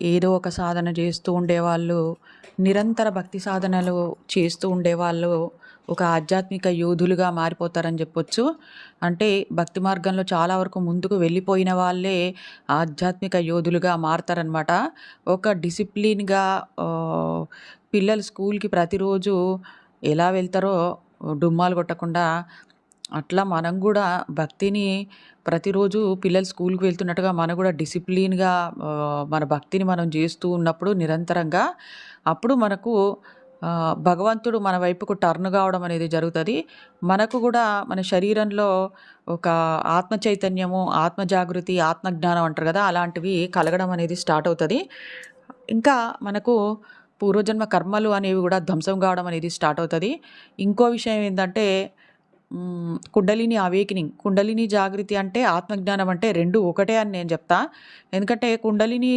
ఏదో ఒక సాధన చేస్తూ ఉండేవాళ్ళు, నిరంతర భక్తి సాధనలు చేస్తూ ఉండేవాళ్ళు ఒక ఆధ్యాత్మిక యోధులుగా మారిపోతారని చెప్పొచ్చు. అంటే భక్తి మార్గంలో చాలా వరకు ముందుకు వెళ్ళిపోయిన వాళ్ళే ఆధ్యాత్మిక యోధులుగా మారతారనమాట. ఒక డిసిప్లిన్‌గా ఆహ్, పిల్లలు స్కూల్‌కి ప్రతిరోజు ఎలా వెళ్తారో డుమ్మాలు కొట్టకుండా, అట్లా మనం గూడా భక్తిని ప్రతిరోజు పిల్లలు స్కూల్‌కి వెళ్తున్నట్టుగా మనం గూడా డిసిప్లిన్‌గా మన భక్తిని మనం జేస్తూ ఉన్నప్పుడు నిరంతరంగా, అప్పుడు మనకు భగవంతుడు మన వైపుకు టర్న్ గావడం అనేది జరుగుతది. మనకు గూడా మన శరీరంలో ఒక ఆత్మ చైతన్యము, ఆత్మ జాగృతి, ఆత్మ జ్ఞానం అంటారు గదా! అలాంటివి కలగడం అనేది స్టార్ట్ అవుతది. ఇంకా మనకు పూర్వజన్మ కర్మలు అనేవి గూడా ధ్వంసం గావడం అనేది స్టార్ట్ అవుతది. ఇంకో విషయం ఏందంటే కుండలిని అవేకెనింగ్. కుండలిని జాగృతి అంటే, ఆత్మజ్ఞానం అంటే 2 ఒకటే అని నేను జెప్తా. ఎందుకంటే కుండలిని